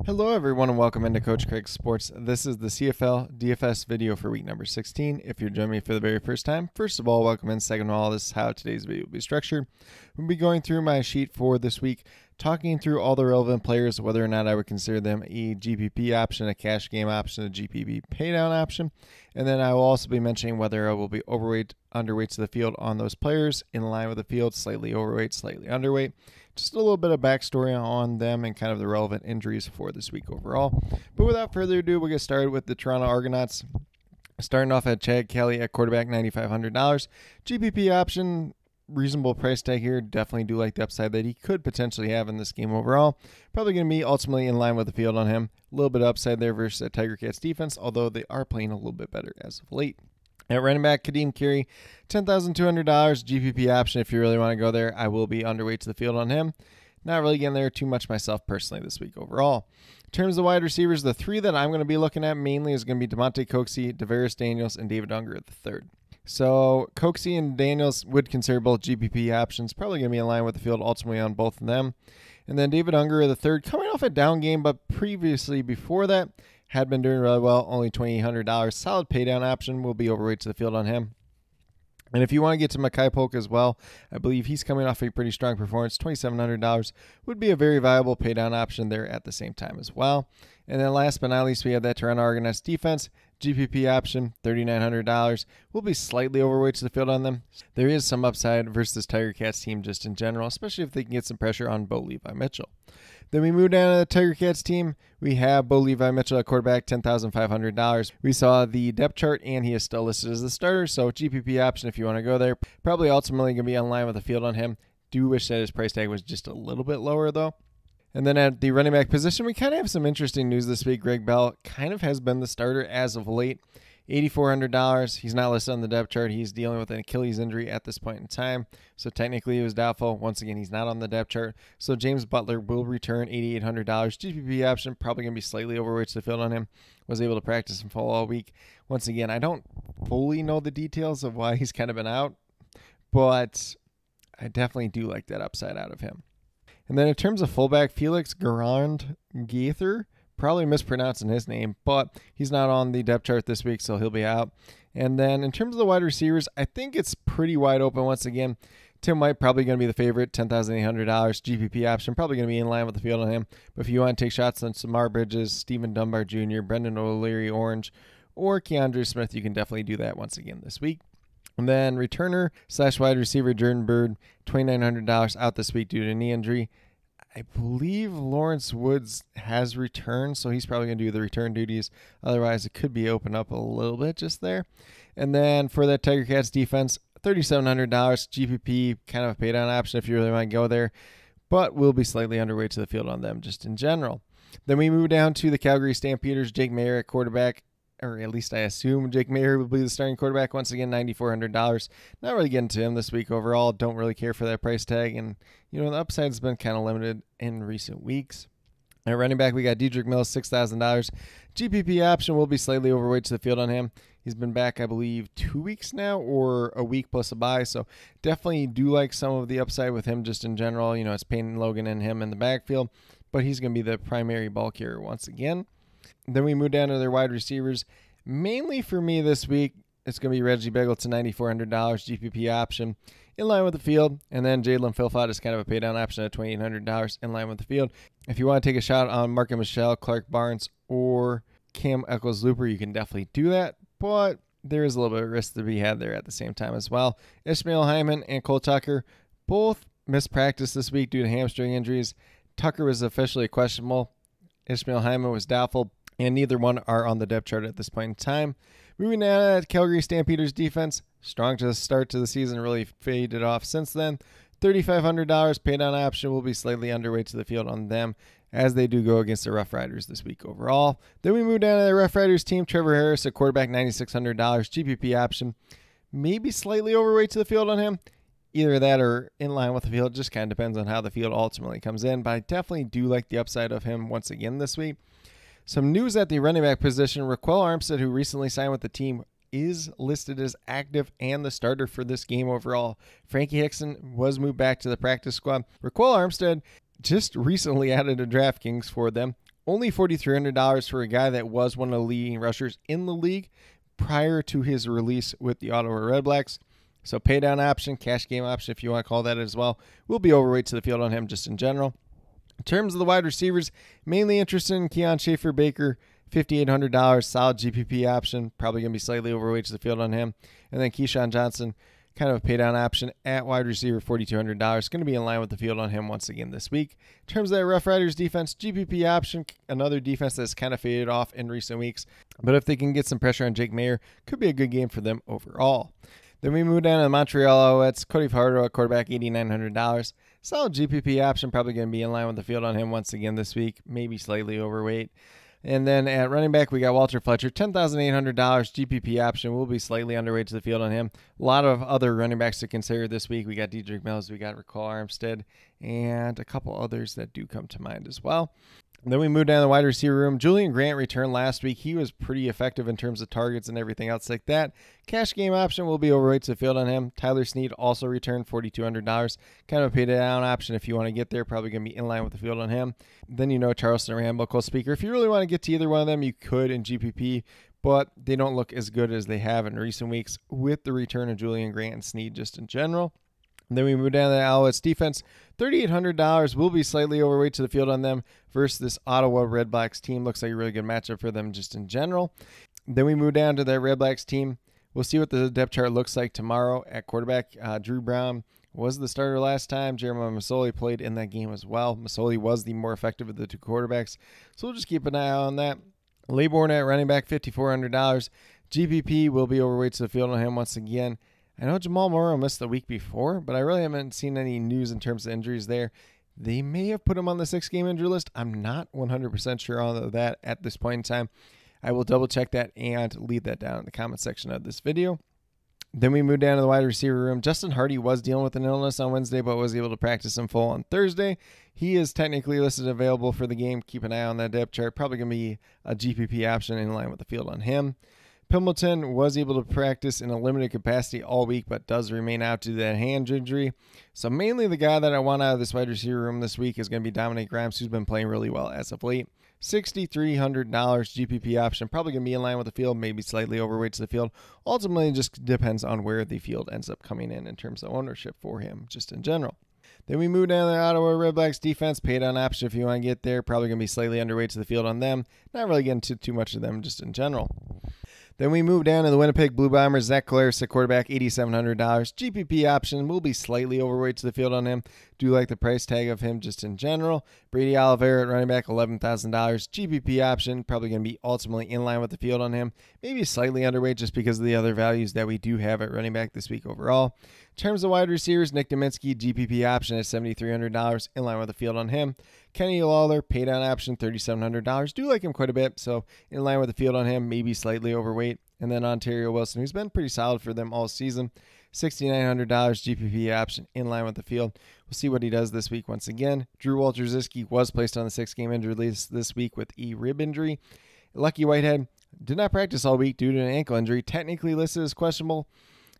Hello everyone and welcome into Coach Craig Sports. This is the CFL DFS video for week number 16. If you're joining me for the very first time, first of all, welcome in. Second of all, this is how today's video will be structured. We'll be going through my sheet for this week, talking through all the relevant players, whether or not I would consider them a GPP option, a cash game option, a GPP paydown option. And then I will also be mentioning whether I will be overweight, underweight to the field on those players, in line with the field, slightly overweight, slightly underweight. Just a little bit of backstory on them and kind of the relevant injuries for this week overall. But without further ado, we'll get started with the Toronto Argonauts. Starting off at Chad Kelly at quarterback, $9,500. GPP option, reasonable price tag here. Definitely do like the upside that he could potentially have in this game overall. Probably going to be ultimately in line with the field on him. A little bit of upside there versus that Tiger Cats defense, although they are playing a little bit better as of late. At running back, Kadeem Carey, $10,200 GPP option. If you really want to go there, I will be underweight to the field on him. Not really getting there too much myself personally this week overall. In terms of wide receivers, the three that I'm going to be looking at mainly is going to be Demonte Coxie, Devarius Daniels, and David Unger at the third. So Coxie and Daniels would consider both GPP options. Probably going to be in line with the field ultimately on both of them. And then David Unger at the third, coming off a down game, but previously before that, had been doing really well, only $2,800. Solid paydown option. Will be overweight to the field on him. And if you want to get to Makai Polk as well, I believe he's coming off a pretty strong performance. $2,700 would be a very viable paydown option there at the same time as well. And then last but not least, we have that Toronto Argonauts defense. GPP option, $3,900. Will be slightly overweight to the field on them. There is some upside versus Tiger Cats team just in general, especially if they can get some pressure on Bo Levi Mitchell. Then we move down to the Tiger Cats team. We have Bo Levi Mitchell at quarterback, $10,500. We saw the depth chart, and he is still listed as the starter, so GPP option if you want to go there. Probably ultimately going to be in line with the field on him. Do wish that his price tag was just a little bit lower, though. And then at the running back position, we kind of have some interesting news this week. Greg Bell kind of has been the starter as of late. $8,400. He's not listed on the depth chart. He's dealing with an Achilles injury at this point in time. So technically it was doubtful. Once again, he's not on the depth chart. So James Butler will return $8,800. GPP option, probably going to be slightly overweight to the field on him. Was able to practice and fall all week. Once again, I don't fully know the details of why he's kind of been out, but I definitely do like that upside out of him. And then in terms of fullback, Felix Gaither, probably mispronouncing his name, but he's not on the depth chart this week, so he'll be out. And then in terms of the wide receivers, I think it's pretty wide open once again. Tim White probably going to be the favorite, $10,800 GPP option, probably going to be in line with the field on him. But if you want to take shots on Samar Bridges, Stephen Dunbar Jr., Brendan O'Leary Orange, or Keandre Smith, you can definitely do that once again this week. And then returner / wide receiver Jordan Bird, $2,900 out this week due to knee injury. I believe Lawrence Woods has returned, so he's probably going to do the return duties. Otherwise, it could be open up a little bit just there. And then for that Tiger Cats defense, $3,700 GPP, kind of a paydown option if you really want to go there, but will be slightly underweight to the field on them just in general. Then we move down to the Calgary Stampeders, Jake Maier at quarterback. Or at least I assume Jake Maier will be the starting quarterback. Once again, $9,400. Not really getting to him this week overall. Don't really care for that price tag. And, you know, the upside's been kind of limited in recent weeks. At running back, we got Dedrick Mills, $6,000. GPP option will be slightly overweight to the field on him. He's been back, I believe, 2 weeks now or a week plus a bye. So definitely do like some of the upside with him just in general. You know, it's Peyton Logan and him in the backfield. But he's going to be the primary ball carrier once again. Then we move down to their wide receivers. Mainly for me this week, it's going to be Reggie Begelton, $9,400 GPP option in line with the field. And then Jalen Philpott is kind of a paydown option at $2,800 in line with the field. If you want to take a shot on Mark Michelle, Clark Barnes, or Cam Eccles-Looper, you can definitely do that. But there is a little bit of risk to be had there at the same time as well. Ishmael Hyman and Cole Tucker both missed practice this week due to hamstring injuries. Tucker was officially questionable. Ishmael Hyman was doubtful. And neither one are on the depth chart at this point in time. Moving down to Calgary Stampeders defense. Strong to the start to the season. Really faded off since then. $3,500 paydown option will be slightly underweight to the field on them as they do go against the Rough Riders this week overall. Then we move down to the Rough Riders team. Trevor Harris at quarterback, $9,600 GPP option. Maybe slightly overweight to the field on him. Either that or in line with the field. Just kind of depends on how the field ultimately comes in. But I definitely do like the upside of him once again this week. Some news at the running back position. Raquel Armstead, who recently signed with the team, is listed as active and the starter for this game overall. Frankie Hickson was moved back to the practice squad. Raquel Armstead just recently added to DraftKings for them. Only $4,300 for a guy that was one of the leading rushers in the league prior to his release with the Ottawa Redblacks. So pay down option, cash game option, if you want to call that as well, will be overweight to the field on him just in general. In terms of the wide receivers, mainly interested in Keon Schaefer-Baker, $5,800, solid GPP option, probably going to be slightly overweight to the field on him. And then Keyshawn Johnson, kind of a pay down option at wide receiver, $4,200, going to be in line with the field on him once again this week. In terms of that Rough Riders defense, GPP option, another defense that's kind of faded off in recent weeks. But if they can get some pressure on Jake Mayer, could be a good game for them overall. Then we move down to the Montreal Alouettes. Cody Fajardo at quarterback, $8,900. Solid GPP option, probably going to be in line with the field on him once again this week, maybe slightly overweight. And then at running back, we got Walter Fletcher, $10,800 GPP option. Will be slightly underweight to the field on him. A lot of other running backs to consider this week. We got Dedrick Mills, we got Raquel Armstead, and a couple others that do come to mind as well. And then we move down to the wide receiver room. Julian Grant returned last week. He was pretty effective in terms of targets and everything else like that. Cash game option will be overweight to the field on him. Tyler Snead also returned, $4,200. Kind of a pay down option if you want to get there. Probably going to be in line with the field on him. Then Charleston Rambo, Cole Speaker. If you really want to get to either one of them, you could in GPP, but they don't look as good as they have in recent weeks with the return of Julian Grant and Snead just in general. And then we move down to the Alouettes defense. $3,800 will be slightly overweight to the field on them versus this Ottawa Redblacks team. Looks like a really good matchup for them just in general. Then we move down to the Redblacks team. We'll see what the depth chart looks like tomorrow at quarterback. Drew Brown was the starter last time. Jeremiah Masoli played in that game as well. Masoli was the more effective of the two quarterbacks. So we'll just keep an eye on that. Laybourne at running back, $5,400. GPP will be overweight to the field on him once again. I know Jamal Morrow missed the week before, but I really haven't seen any news in terms of injuries there. They may have put him on the 6-game injury list. I'm not 100% sure on that at this point in time. I will double check that and leave that down in the comment section of this video. Then we move down to the wide receiver room. Justin Hardy was dealing with an illness on Wednesday, but was able to practice in full on Thursday. He is technically listed available for the game. Keep an eye on that depth chart. Probably going to be a GPP option in line with the field on him. Pimbleton was able to practice in a limited capacity all week, but does remain out due to that hand injury. So mainly the guy that I want out of this wide receiver room this week is going to be Dominic Grimes, who's been playing really well as of late. $6,300 GPP option, probably going to be in line with the field, maybe slightly overweight to the field. Ultimately, it just depends on where the field ends up coming in terms of ownership for him, just in general. Then we move down to the Ottawa Redblacks defense. Pay down option if you want to get there. Probably going to be slightly underweight to the field on them. Not really getting too much of them just in general. Then we move down to the Winnipeg Blue Bombers. Zach Collaros at quarterback, $8,700. GPP option will be slightly overweight to the field on him. Do like the price tag of him just in general. Brady Oliveira at running back, $11,000. GPP option, probably going to be ultimately in line with the field on him. Maybe slightly underweight just because of the other values that we do have at running back this week overall. In terms of wide receivers, Nick Dominski, GPP option at $7,300, in line with the field on him. Kenny Lawler, pay down option, $3,700. Do like him quite a bit, so in line with the field on him, maybe slightly overweight. And then Ontario Wilson, who's been pretty solid for them all season, $6,900 GPP option, in line with the field. We'll see what he does this week once again. Drew Wolters-Ziske was placed on the 6-game injury list this week with a rib injury. Lucky Whitehead did not practice all week due to an ankle injury, technically listed as questionable.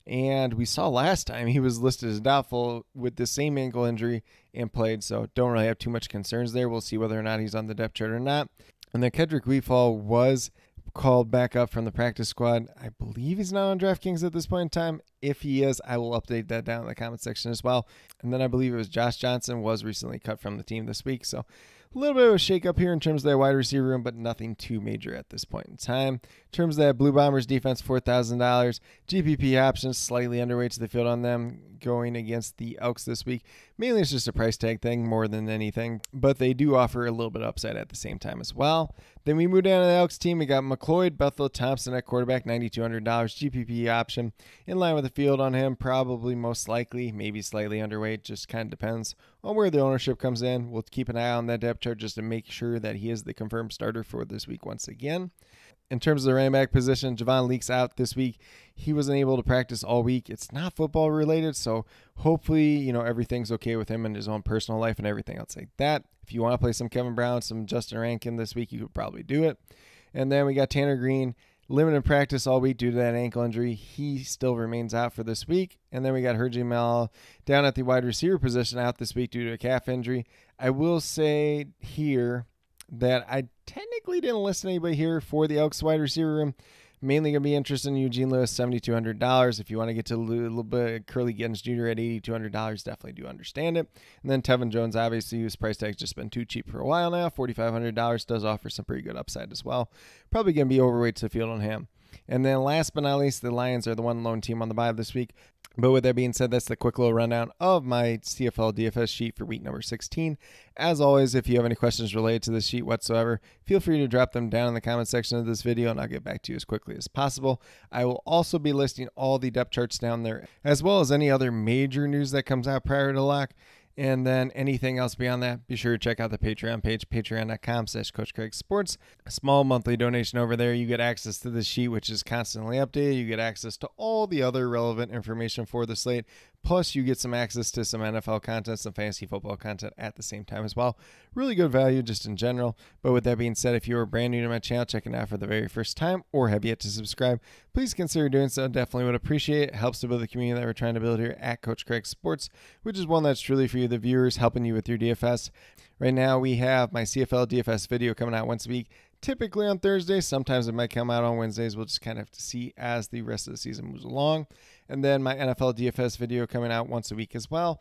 And we saw last time he was listed as doubtful with the same ankle injury and played, so don't really have too much concerns there. We'll see whether or not he's on the depth chart or not. And then Kedrick Wheatfall was called back up from the practice squad. I believe he's not on DraftKings at this point in time. If he is, I will update that down in the comment section as well. And then I believe it was Josh Johnson was recently cut from the team this week, so a little bit of a shakeup here in terms of their wide receiver room, but nothing too major at this point in time. In terms of that Blue Bombers defense, $4,000. GPP options, slightly underweight to the field on them going against the Elks this week. Mainly it's just a price tag thing more than anything, but they do offer a little bit of upside at the same time as well. Then we move down to the Elks team. We got McLeod, Bethel, Thompson at quarterback, $9,200. GPP option, in line with the field on him, probably most likely, maybe slightly underweight, just kind of depends on where the ownership comes in. We'll keep an eye on that depth chart just to make sure that he is the confirmed starter for this week once again. In terms of the running back position, Javon Leake's out this week. He wasn't able to practice all week. It's not football related, so hopefully, everything's okay with him and his own personal life and everything else like that. If you want to play some Kevin Brown, some Justin Rankin this week, you could probably do it. And then we got Tanner Green, limited practice all week due to that ankle injury. He still remains out for this week. And then we got Hergy Mal down at the wide receiver position out this week due to a calf injury. I will say here, that I technically didn't list anybody here for the Elks wide receiver room. Mainly going to be interested in Eugene Lewis, $7,200. If you want to get to a little bit, Curly Gittens Jr. at $8,200, definitely do understand it. And then Tevin Jones, obviously, whose price tag's just been too cheap for a while now. $4,500 does offer some pretty good upside as well. Probably going to be overweight to Field on him. And then last but not least, the Lions are the one lone team on the bye this week. But with that being said, that's the quick little rundown of my CFL DFS sheet for week number 16. As always, if you have any questions related to this sheet whatsoever, feel free to drop them down in the comment section of this video and I'll get back to you as quickly as possible. I will also be listing all the depth charts down there, as well as any other major news that comes out prior to lock. And then anything else beyond that, be sure to check out the Patreon page, patreon.com/CoachCraigSports. A small monthly donation over there. You get access to the sheet, which is constantly updated. You get access to all the other relevant information for the slate. Plus, you get some access to some NFL content, some fantasy football content at the same time as well. Really good value just in general. But with that being said, if you are brand new to my channel, checking it out for the very first time, or have yet to subscribe, please consider doing so. Definitely would appreciate it. It helps to build the community that we're trying to build here at Coach Craig Sports, which is one that's truly for you, the viewers, helping you with your DFS. Right now, we have my CFL DFS video coming out once a week, typically on Thursdays. Sometimes it might come out on Wednesdays. We'll just kind of have to see as the rest of the season moves along. And then my NFL DFS video coming out once a week as well.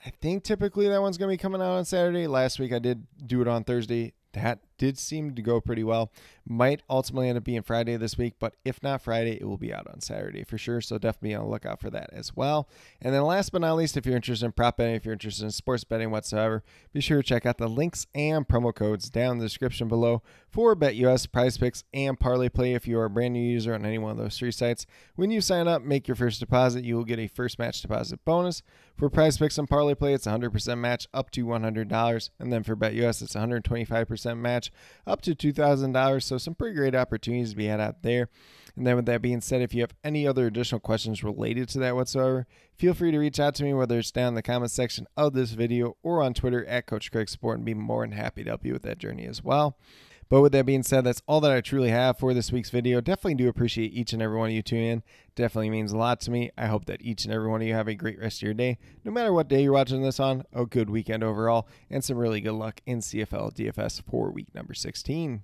I think typically that one's going to be coming out on Saturday. Last week I did do it on Thursday. That did seem to go pretty well. Might ultimately end up being Friday this week, but if not Friday, it will be out on Saturday for sure. So definitely be on the lookout for that as well. And then last but not least, if you're interested in prop betting, if you're interested in sports betting whatsoever, be sure to check out the links and promo codes down in the description below for BetUS, PrizePicks, and Parlay Play. If you are a brand new user on any one of those three sites, when you sign up, make your first deposit, you will get a first match deposit bonus. For PrizePicks and Parlay Play, it's 100% match up to $100. And then for BetUS, it's 125% match up to $2,000. So some pretty great opportunities to be had out there. And then with that being said, if you have any other additional questions related to that whatsoever, feel free to reach out to me, whether it's down in the comment section of this video or on Twitter at Coach Craig Sport, and be more than happy to help you with that journey as well. But with that being said, that's all that I truly have for this week's video. Definitely do appreciate each and every one of you tuning in. Definitely means a lot to me. I hope that each and every one of you have a great rest of your day. No matter what day you're watching this on, a good weekend overall, and some really good luck in CFL DFS for week number 16.